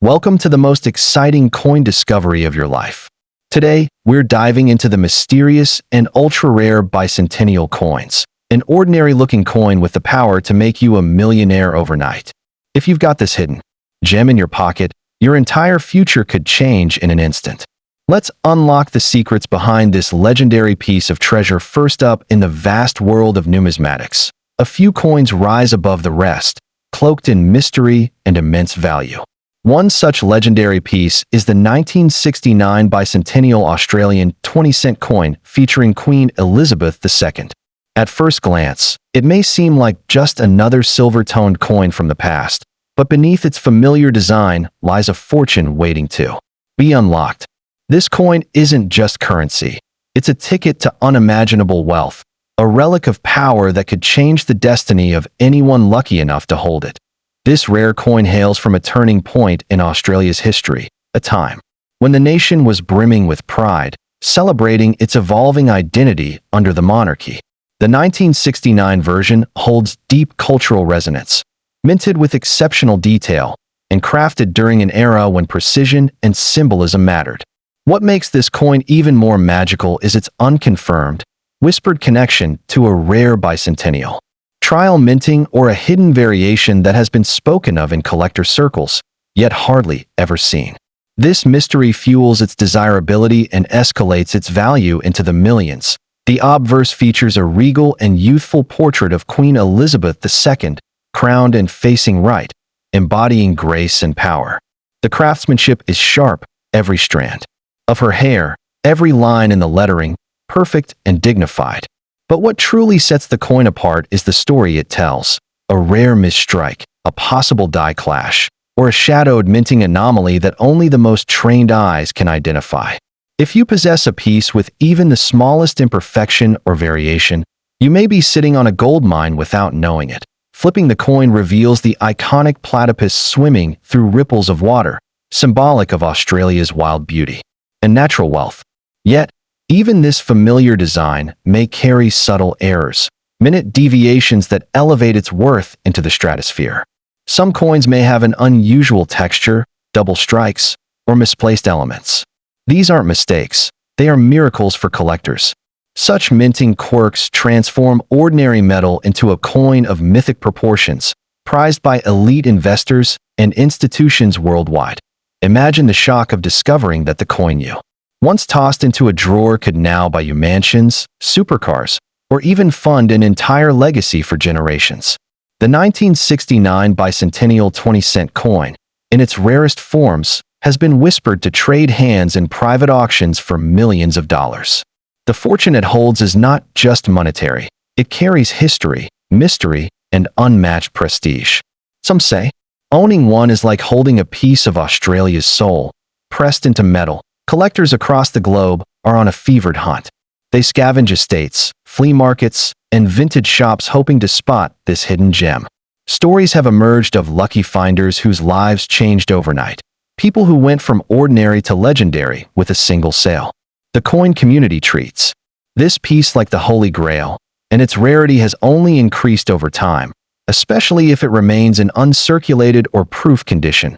Welcome to the most exciting coin discovery of your life. Today, we're diving into the mysterious and ultra-rare bicentennial coins, an ordinary-looking coin with the power to make you a millionaire overnight. If you've got this hidden gem in your pocket, your entire future could change in an instant. Let's unlock the secrets behind this legendary piece of treasure. First up, in the vast world of numismatics, a few coins rise above the rest, cloaked in mystery and immense value. One such legendary piece is the 1969 bicentennial Australian 20-cent coin featuring Queen Elizabeth II. At first glance, it may seem like just another silver-toned coin from the past, but beneath its familiar design lies a fortune waiting to be unlocked. This coin isn't just currency. It's a ticket to unimaginable wealth, a relic of power that could change the destiny of anyone lucky enough to hold it. This rare coin hails from a turning point in Australia's history, a time when the nation was brimming with pride, celebrating its evolving identity under the monarchy. The 1969 version holds deep cultural resonance, minted with exceptional detail, and crafted during an era when precision and symbolism mattered. What makes this coin even more magical is its unconfirmed, whispered connection to a rare bicentennial trial minting or a hidden variation that has been spoken of in collector circles, yet hardly ever seen. This mystery fuels its desirability and escalates its value into the millions. The obverse features a regal and youthful portrait of Queen Elizabeth II, crowned and facing right, embodying grace and power. The craftsmanship is sharp, every strand of her hair, every line in the lettering, perfect and dignified. But what truly sets the coin apart is the story it tells: a rare misstrike, a possible die clash, or a shadowed minting anomaly that only the most trained eyes can identify. If you possess a piece with even the smallest imperfection or variation, you may be sitting on a gold mine without knowing it. Flipping the coin reveals the iconic platypus swimming through ripples of water, symbolic of Australia's wild beauty and natural wealth. Yet, even this familiar design may carry subtle errors, minute deviations that elevate its worth into the stratosphere. Some coins may have an unusual texture, double strikes, or misplaced elements. These aren't mistakes, they are miracles for collectors. Such minting quirks transform ordinary metal into a coin of mythic proportions, prized by elite investors and institutions worldwide. Imagine the shock of discovering that the coin you once tossed into a drawer could now buy you mansions, supercars, or even fund an entire legacy for generations. The 1969 bicentennial 20-cent coin, in its rarest forms, has been whispered to trade hands in private auctions for millions of dollars. The fortune it holds is not just monetary. It carries history, mystery, and unmatched prestige. Some say, owning one is like holding a piece of Australia's soul, pressed into metal. Collectors across the globe are on a fevered hunt. They scavenge estates, flea markets, and vintage shops hoping to spot this hidden gem. Stories have emerged of lucky finders whose lives changed overnight. People who went from ordinary to legendary with a single sale. The coin community treats this piece like the Holy Grail, and its rarity has only increased over time, especially if it remains in uncirculated or proof condition.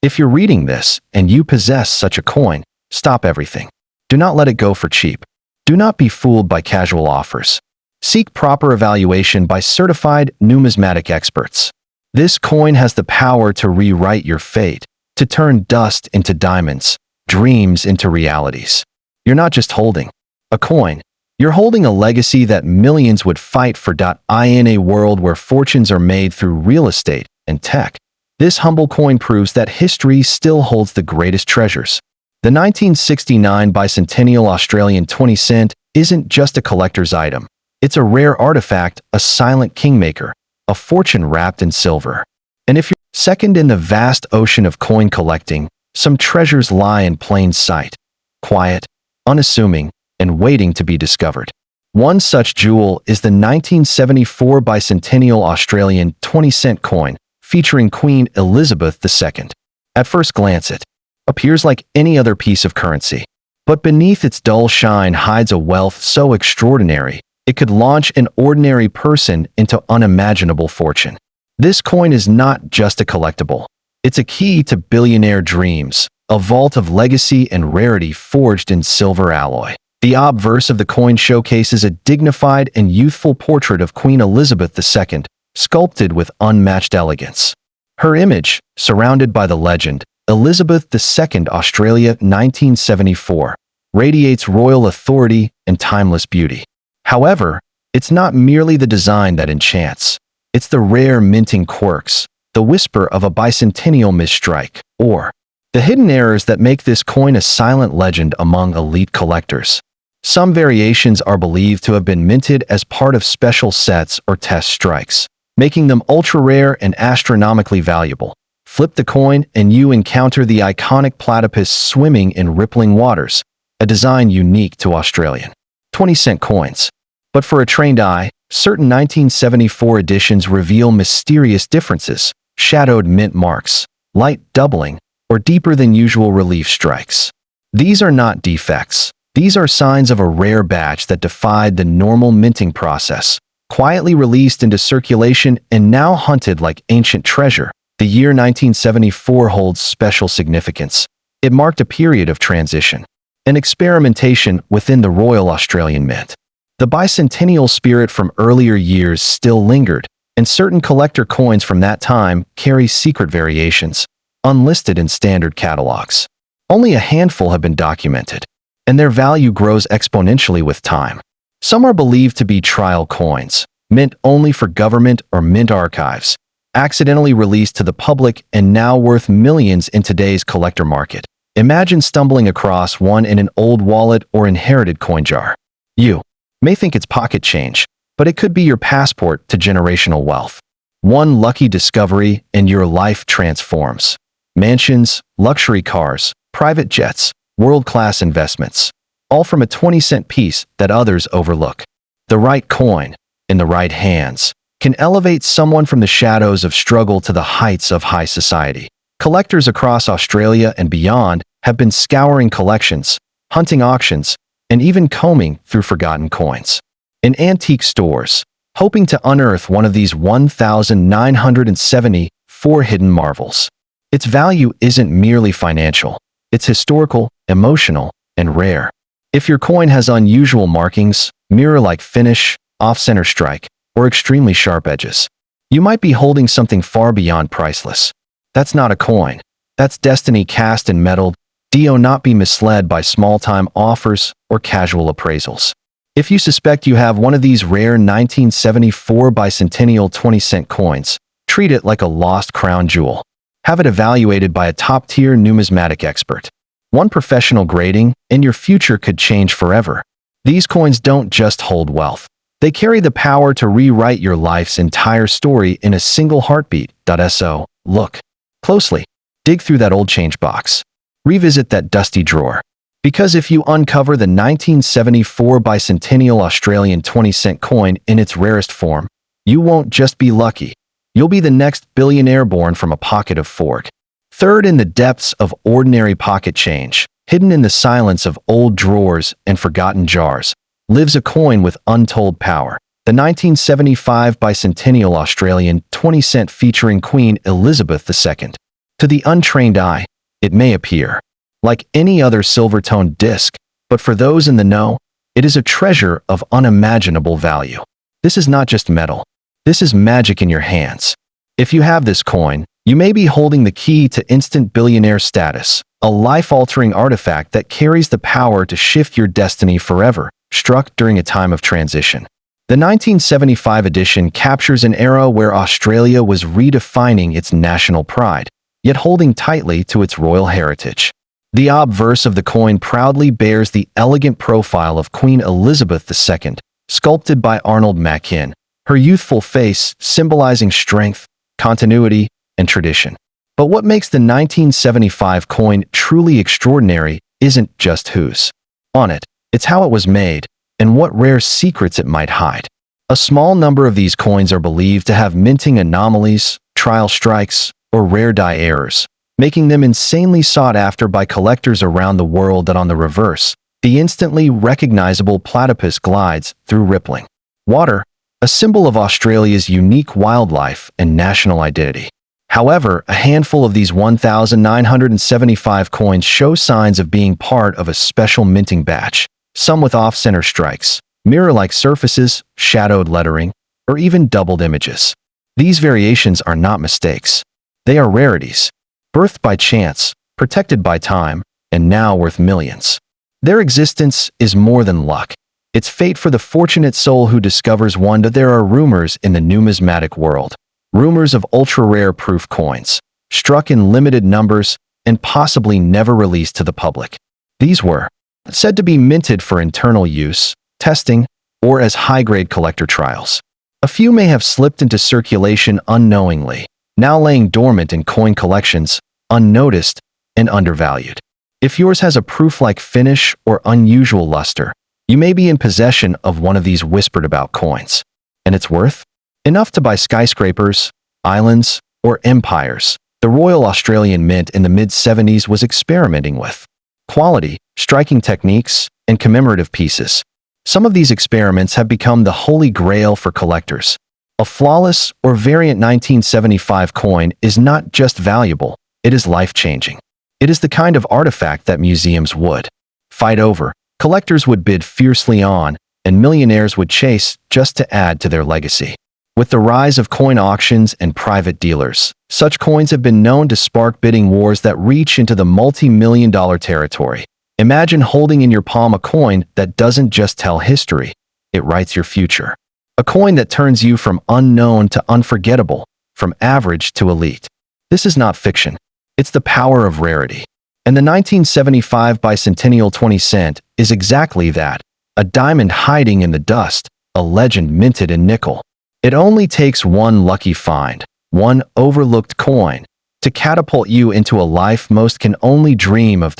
If you're reading this and you possess such a coin, stop everything. Do not let it go for cheap. Do not be fooled by casual offers. Seek proper evaluation by certified numismatic experts. This coin has the power to rewrite your fate, to turn dust into diamonds, dreams into realities. You're not just holding a coin. You're holding a legacy that millions would fight for. In a world where fortunes are made through real estate and tech, this humble coin proves that history still holds the greatest treasures. The 1969 bicentennial Australian 20-cent isn't just a collector's item. It's a rare artifact, a silent kingmaker, a fortune wrapped in silver. And if you're second in the vast ocean of coin collecting, some treasures lie in plain sight, quiet, unassuming, and waiting to be discovered. One such jewel is the 1974 bicentennial Australian 20-cent coin featuring Queen Elizabeth II. At first glance, it appears like any other piece of currency. But beneath its dull shine hides a wealth so extraordinary, it could launch an ordinary person into unimaginable fortune. This coin is not just a collectible. It's a key to billionaire dreams, a vault of legacy and rarity forged in silver alloy. The obverse of the coin showcases a dignified and youthful portrait of Queen Elizabeth II, sculpted with unmatched elegance. Her image, surrounded by the legend, Elizabeth II, Australia, 1974, radiates royal authority and timeless beauty. However, it's not merely the design that enchants. It's the rare minting quirks, the whisper of a bicentennial misstrike, or the hidden errors that make this coin a silent legend among elite collectors. Some variations are believed to have been minted as part of special sets or test strikes, making them ultra-rare and astronomically valuable. Flip the coin and you encounter the iconic platypus swimming in rippling waters, a design unique to Australian 20-cent coins. But for a trained eye, certain 1974 editions reveal mysterious differences, shadowed mint marks, light doubling, or deeper than usual relief strikes. These are not defects. These are signs of a rare batch that defied the normal minting process, quietly released into circulation and now hunted like ancient treasure. The year 1974 holds special significance. It marked a period of transition, an experimentation within the Royal Australian Mint. The bicentennial spirit from earlier years still lingered, and certain collector coins from that time carry secret variations, unlisted in standard catalogs. Only a handful have been documented, and their value grows exponentially with time. Some are believed to be trial coins, mint only for government or mint archives, accidentally released to the public and now worth millions in today's collector market. Imagine stumbling across one in an old wallet or inherited coin jar. You may think it's pocket change, but it could be your passport to generational wealth. One lucky discovery and your life transforms. Mansions, luxury cars, private jets, world-class investments, all from a 20-cent piece that others overlook. The right coin, in the right hands, can elevate someone from the shadows of struggle to the heights of high society. Collectors across Australia and beyond have been scouring collections, hunting auctions, and even combing through forgotten coins in antique stores, hoping to unearth one of these 1,974 hidden marvels. Its value isn't merely financial. It's historical, emotional, and rare. If your coin has unusual markings, mirror-like finish, off-center strike, or extremely sharp edges, you might be holding something far beyond priceless. That's not a coin. That's destiny cast and metaled. Do not be misled by small-time offers or casual appraisals. If you suspect you have one of these rare 1974 bicentennial 20-cent coins, treat it like a lost crown jewel. Have it evaluated by a top-tier numismatic expert. One professional grading, and your future could change forever. These coins don't just hold wealth. They carry the power to rewrite your life's entire story in a single heartbeat. So, look closely. Dig through that old change box. Revisit that dusty drawer. Because if you uncover the 1974 bicentennial Australian 20-cent coin in its rarest form, you won't just be lucky. You'll be the next billionaire born from a pocket of fork. Third, in the depths of ordinary pocket change, hidden in the silence of old drawers and forgotten jars, lives a coin with untold power. The 1975 bicentennial Australian 20-cent featuring Queen Elizabeth II. To the untrained eye, it may appear like any other silver-toned disc, but for those in the know, it is a treasure of unimaginable value. This is not just metal. This is magic in your hands. If you have this coin, you may be holding the key to instant billionaire status, a life-altering artifact that carries the power to shift your destiny forever, struck during a time of transition. The 1975 edition captures an era where Australia was redefining its national pride, yet holding tightly to its royal heritage. The obverse of the coin proudly bears the elegant profile of Queen Elizabeth II, sculpted by Arnold Mackin, her youthful face symbolizing strength, continuity, and tradition. But what makes the 1975 coin truly extraordinary isn't just who's on it, it's how it was made, and what rare secrets it might hide. A small number of these coins are believed to have minting anomalies, trial strikes, or rare die errors, making them insanely sought after by collectors around the world. That on the reverse, the instantly recognizable platypus glides through rippling water, a symbol of Australia's unique wildlife and national identity. However, a handful of these 1,975 coins show signs of being part of a special minting batch, some with off-center strikes, mirror-like surfaces, shadowed lettering, or even doubled images. These variations are not mistakes. They are rarities, birthed by chance, protected by time, and now worth millions. Their existence is more than luck. It's fate for the fortunate soul who discovers one. There are rumors in the numismatic world. Rumors of ultra-rare proof coins, struck in limited numbers and possibly never released to the public. These were said to be minted for internal use, testing, or as high-grade collector trials. A few may have slipped into circulation unknowingly, now laying dormant in coin collections, unnoticed and undervalued. If yours has a proof-like finish or unusual luster, you may be in possession of one of these whispered-about coins. And its worth? Enough to buy skyscrapers, islands, or empires. The Royal Australian Mint in the mid-70s was experimenting with quality, striking techniques, and commemorative pieces. Some of these experiments have become the holy grail for collectors. A flawless or variant 1975 coin is not just valuable, it is life-changing. It is the kind of artifact that museums would fight over, collectors would bid fiercely on, and millionaires would chase just to add to their legacy. With the rise of coin auctions and private dealers, such coins have been known to spark bidding wars that reach into the multi-million-dollar territory. Imagine holding in your palm a coin that doesn't just tell history, it writes your future. A coin that turns you from unknown to unforgettable, from average to elite. This is not fiction. It's the power of rarity. And the 1975 bicentennial 20 cent is exactly that, a diamond hiding in the dust, a legend minted in nickel. It only takes one lucky find, one overlooked coin, to catapult you into a life most can only dream of.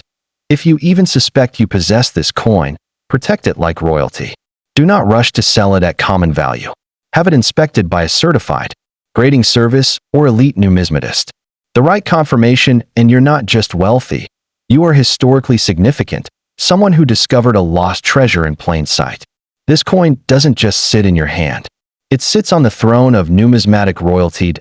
If you even suspect you possess this coin, protect it like royalty. Do not rush to sell it at common value. Have it inspected by a certified grading service or elite numismatist. The right confirmation, and you're not just wealthy. You are historically significant, someone who discovered a lost treasure in plain sight. This coin doesn't just sit in your hand. It sits on the throne of numismatic royalty.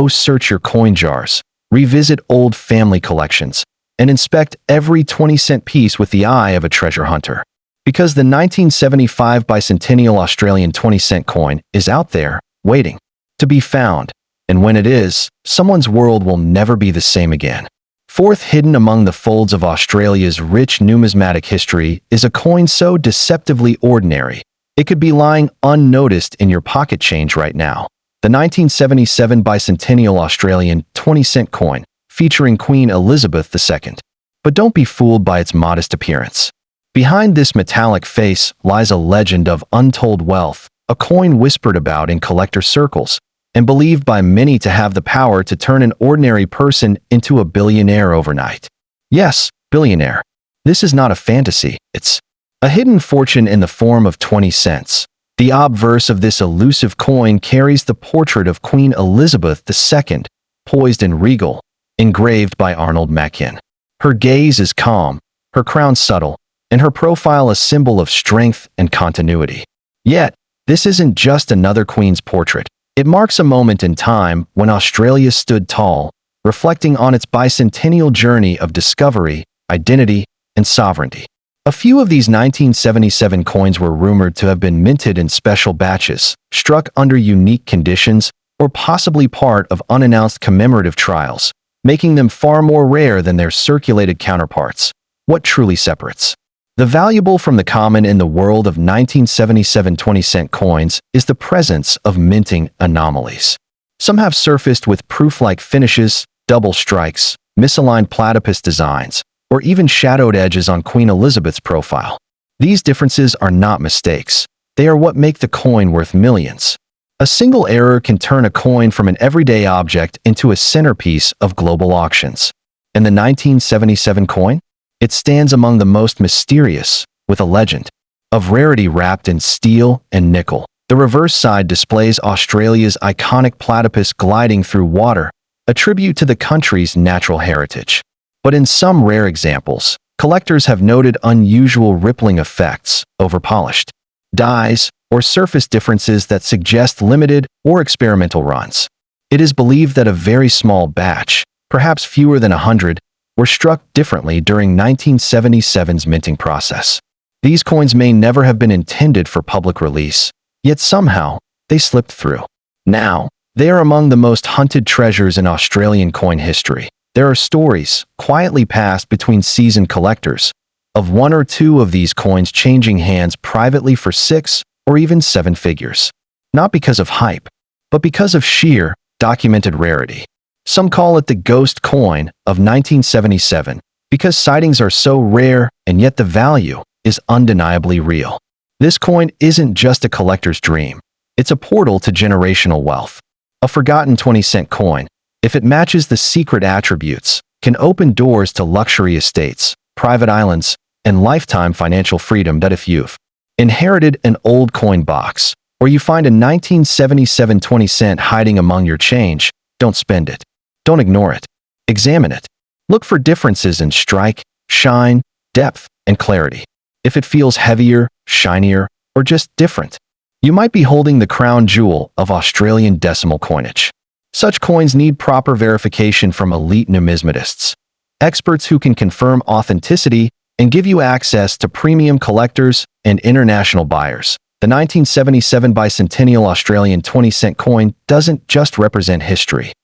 Search your coin jars, revisit old family collections, and inspect every 20-cent piece with the eye of a treasure hunter. Because the 1975 bicentennial Australian 20-cent coin is out there, waiting to be found. And when it is, someone's world will never be the same again. Fourth, hidden among the folds of Australia's rich numismatic history is a coin so deceptively ordinary, it could be lying unnoticed in your pocket change right now. The 1977 bicentennial Australian 20-cent coin, featuring Queen Elizabeth II. But don't be fooled by its modest appearance. Behind this metallic face lies a legend of untold wealth, a coin whispered about in collector circles, and believed by many to have the power to turn an ordinary person into a billionaire overnight. Yes, billionaire. This is not a fantasy, it's a hidden fortune in the form of 20 cents. The obverse of this elusive coin carries the portrait of Queen Elizabeth II, poised and regal, engraved by Arnold Mackin. Her gaze is calm, her crown subtle, and her profile a symbol of strength and continuity. Yet, this isn't just another queen's portrait. It marks a moment in time when Australia stood tall, reflecting on its bicentennial journey of discovery, identity, and sovereignty. A few of these 1977 coins were rumored to have been minted in special batches, struck under unique conditions, or possibly part of unannounced commemorative trials, making them far more rare than their circulated counterparts. What truly separates the valuable from the common in the world of 1977 20-cent coins is the presence of minting anomalies. Some have surfaced with proof-like finishes, double strikes, misaligned platypus designs, or even shadowed edges on Queen Elizabeth's profile. These differences are not mistakes. They are what make the coin worth millions. A single error can turn a coin from an everyday object into a centerpiece of global auctions. And the 1977 coin? It stands among the most mysterious, with a legend of rarity wrapped in steel and nickel. The reverse side displays Australia's iconic platypus gliding through water, a tribute to the country's natural heritage. But in some rare examples, collectors have noted unusual rippling effects, overpolished dyes, or surface differences that suggest limited or experimental runs. It is believed that a very small batch, perhaps fewer than 100, were struck differently during 1977's minting process. These coins may never have been intended for public release, yet somehow they slipped through. Now, they are among the most hunted treasures in Australian coin history. There are stories, quietly passed between seasoned collectors, of one or two of these coins changing hands privately for 6 or even 7 figures. Not because of hype, but because of sheer, documented rarity. Some call it the ghost coin of 1977, because sightings are so rare and yet the value is undeniably real. This coin isn't just a collector's dream. It's a portal to generational wealth. A forgotten 20-cent coin, if it matches the secret attributes, can open doors to luxury estates, private islands, and lifetime financial freedom. But if you've inherited an old coin box, or you find a 1977 20-cent hiding among your change, don't spend it. Don't ignore it. Examine it. Look for differences in strike, shine, depth, and clarity. If it feels heavier, shinier, or just different, you might be holding the crown jewel of Australian decimal coinage. Such coins need proper verification from elite numismatists, experts who can confirm authenticity and give you access to premium collectors and international buyers. The 1977 bicentennial Australian 20-cent coin doesn't just represent history. It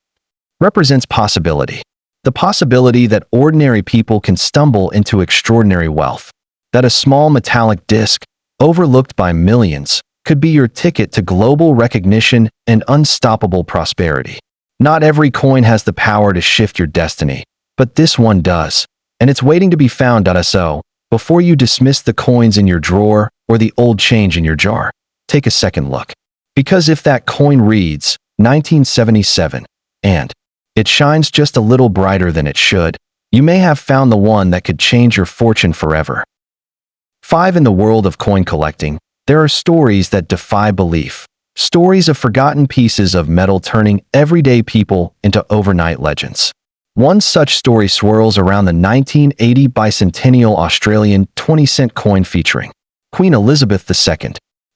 represents possibility. The possibility that ordinary people can stumble into extraordinary wealth. That a small metallic disc, overlooked by millions, could be your ticket to global recognition and unstoppable prosperity. Not every coin has the power to shift your destiny, but this one does, and it's waiting to be found. So, before you dismiss the coins in your drawer or the old change in your jar, take a second look. Because if that coin reads 1977 and it shines just a little brighter than it should, you may have found the one that could change your fortune forever. 5. In the world of coin collecting, there are stories that defy belief. Stories of forgotten pieces of metal turning everyday people into overnight legends. One such story swirls around the 1980 bicentennial Australian 20-cent coin featuring Queen Elizabeth II.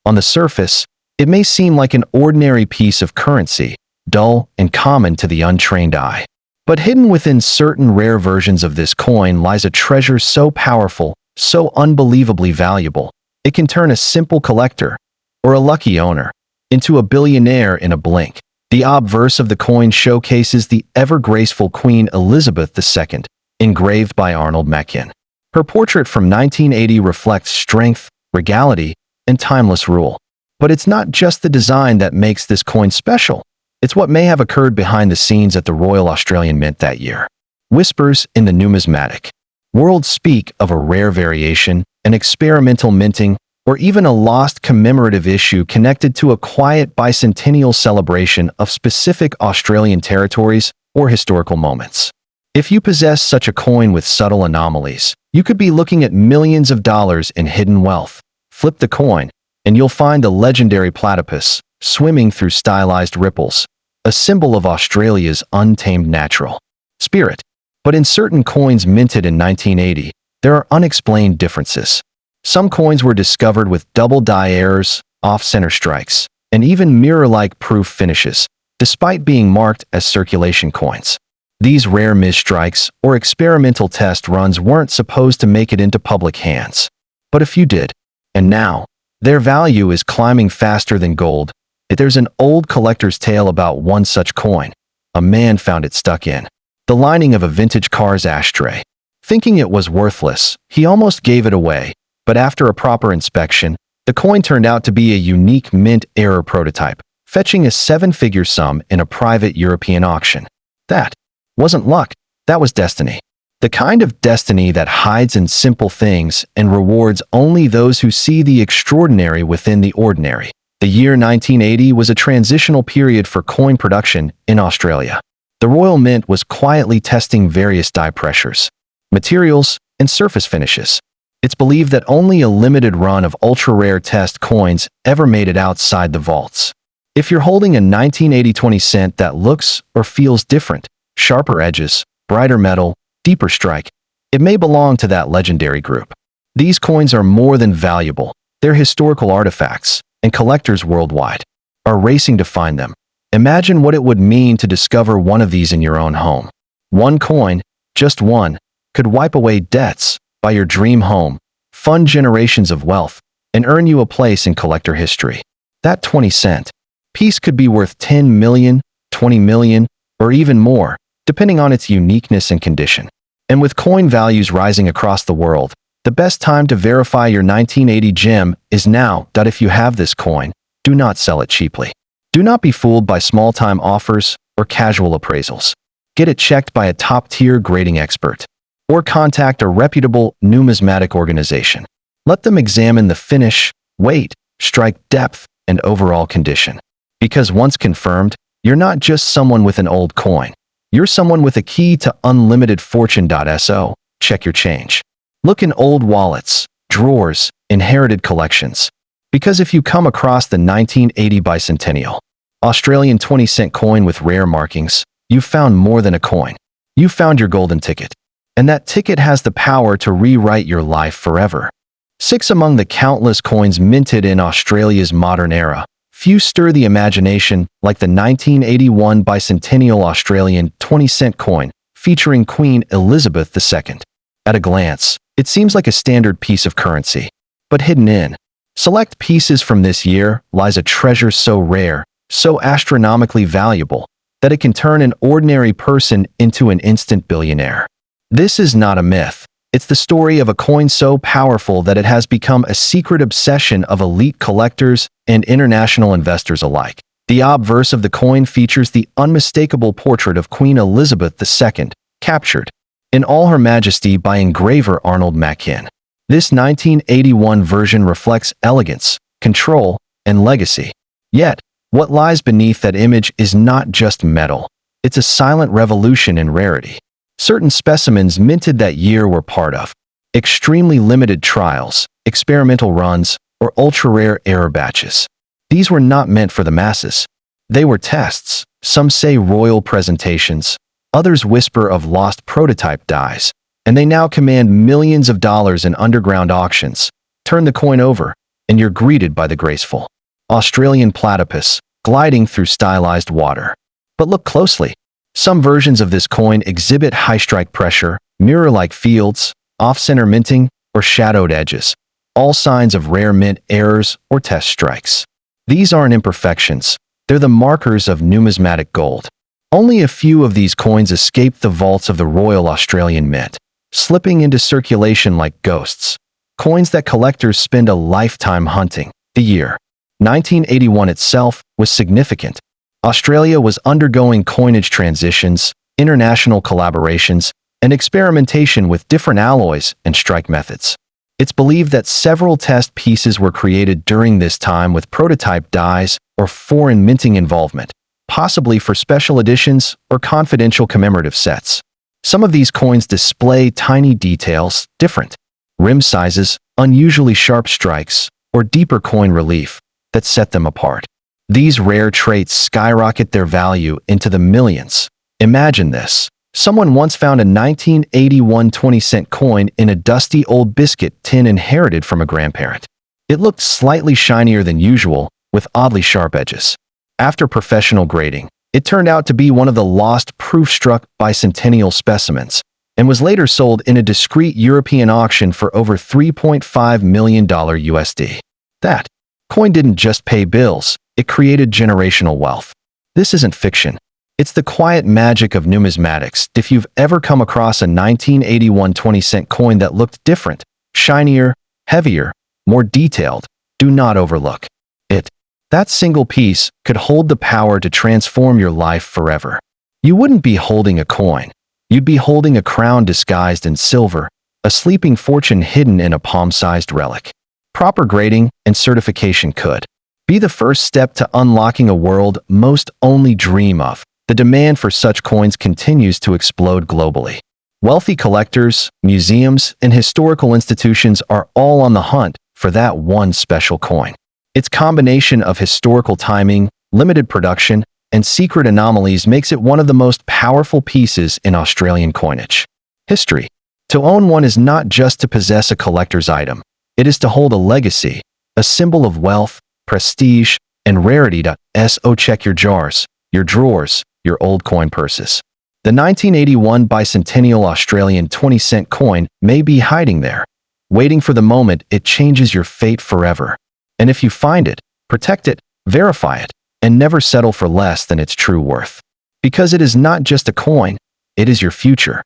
On the surface, it may seem like an ordinary piece of currency, dull and common to the untrained eye. But hidden within certain rare versions of this coin lies a treasure so powerful, so unbelievably valuable, it can turn a simple collector, or a lucky owner, into a billionaire in a blink. The obverse of the coin showcases the ever-graceful Queen Elizabeth II, engraved by Arnold Mackin. Her portrait from 1980 reflects strength, regality, and timeless rule. But it's not just the design that makes this coin special. It's what may have occurred behind the scenes at the Royal Australian Mint that year. Whispers in the numismatic world speak of a rare variation, an experimental minting, or even a lost commemorative issue connected to a quiet bicentennial celebration of specific Australian territories or historical moments. If you possess such a coin with subtle anomalies, you could be looking at millions of dollars in hidden wealth. Flip the coin, and you'll find the legendary platypus swimming through stylized ripples, a symbol of Australia's untamed natural spirit. But in certain coins minted in 1980, there are unexplained differences. Some coins were discovered with double die errors, off-center strikes, and even mirror-like proof finishes, despite being marked as circulation coins. These rare misstrikes or experimental test runs weren't supposed to make it into public hands. But a few did, and now, their value is climbing faster than gold. There's an old collector's tale about one such coin. A man found it stuck in the lining of a vintage car's ashtray. Thinking it was worthless, he almost gave it away, but after a proper inspection, the coin turned out to be a unique mint error prototype, fetching a 7-figure sum in a private European auction. That wasn't luck, that was destiny. The kind of destiny that hides in simple things and rewards only those who see the extraordinary within the ordinary. The year 1980 was a transitional period for coin production in Australia. The Royal Mint was quietly testing various die pressures, materials, and surface finishes. It's believed that only a limited run of ultra-rare test coins ever made it outside the vaults. If you're holding a 1980 20-cent that looks or feels different, sharper edges, brighter metal, deeper strike, it may belong to that legendary group. These coins are more than valuable. They're historical artifacts, and collectors worldwide are racing to find them. Imagine what it would mean to discover one of these in your own home. One coin, just one, could wipe away debts, buy your dream home, fund generations of wealth, and earn you a place in collector history. That 20-cent piece could be worth 10 million, 20 million, or even more, depending on its uniqueness and condition. And with coin values rising across the world, the best time to verify your 1980 gem is now. If you have this coin, do not sell it cheaply. Do not be fooled by small-time offers or casual appraisals. Get it checked by a top-tier grading expert, or contact a reputable numismatic organization. Let them examine the finish, weight, strike depth, and overall condition. Because once confirmed, you're not just someone with an old coin. You're someone with a key to unlimited fortune. So, check your change. Look in old wallets, drawers, inherited collections. Because if you come across the 1980 bicentennial Australian 20-cent coin with rare markings, you've found more than a coin. You found your golden ticket. And that ticket has the power to rewrite your life forever. 6 among the countless coins minted in Australia's modern era, few stir the imagination like the 1981 bicentennial Australian 20-cent coin featuring Queen Elizabeth II. At a glance, it seems like a standard piece of currency. But hidden in select pieces from this year lies a treasure so rare, so astronomically valuable, that it can turn an ordinary person into an instant billionaire. This is not a myth. It's the story of a coin so powerful that it has become a secret obsession of elite collectors and international investors alike. The obverse of the coin features the unmistakable portrait of Queen Elizabeth II, captured in all her majesty by engraver Arnold Machin. This 1981 version reflects elegance, control, and legacy. Yet, what lies beneath that image is not just metal. It's a silent revolution in rarity. Certain specimens minted that year were part of extremely limited trials, experimental runs, or ultra-rare error batches. These were not meant for the masses. They were tests. Some say royal presentations. Others whisper of lost prototype dies. And they now command millions of dollars in underground auctions. Turn the coin over, and you're greeted by the graceful Australian platypus gliding through stylized water. But look closely. Some versions of this coin exhibit high strike pressure, mirror-like fields, off-center minting, or shadowed edges, all signs of rare mint errors or test strikes. These aren't imperfections. They're the markers of numismatic gold. Only a few of these coins escape the vaults of the Royal Australian Mint, slipping into circulation like ghosts. Coins that collectors spend a lifetime hunting. The year 1981 itself was significant. Australia was undergoing coinage transitions, international collaborations, and experimentation with different alloys and strike methods. It's believed that several test pieces were created during this time with prototype dies or foreign minting involvement, possibly for special editions or confidential commemorative sets. Some of these coins display tiny details, different rim sizes, unusually sharp strikes, or deeper coin relief that set them apart. These rare traits skyrocket their value into the millions. Imagine this. Someone once found a 1981 20-cent coin in a dusty old biscuit tin inherited from a grandparent. It looked slightly shinier than usual, with oddly sharp edges. After professional grading, it turned out to be one of the lost proof-struck bicentennial specimens, and was later sold in a discreet European auction for over $3.5 million USD. That coin didn't just pay bills, it created generational wealth. This isn't fiction. It's the quiet magic of numismatics. If you've ever come across a 1981 20-cent coin that looked different, shinier, heavier, more detailed, do not overlook it. That single piece could hold the power to transform your life forever. You wouldn't be holding a coin. You'd be holding a crown disguised in silver, a sleeping fortune hidden in a palm-sized relic. Proper grading and certification could be the first step to unlocking a world most only dream of. The demand for such coins continues to explode globally. Wealthy collectors, museums, and historical institutions are all on the hunt for that one special coin. Its combination of historical timing, limited production, and secret anomalies makes it one of the most powerful pieces in Australian coinage history. To own one is not just to possess a collector's item. It is to hold a legacy, a symbol of wealth, prestige, and rarity. So check your jars, your drawers, your old coin purses. The 1981 bicentennial Australian 20-cent coin may be hiding there, waiting for the moment it changes your fate forever. And if you find it, protect it, verify it, and never settle for less than its true worth. Because it is not just a coin, it is your future.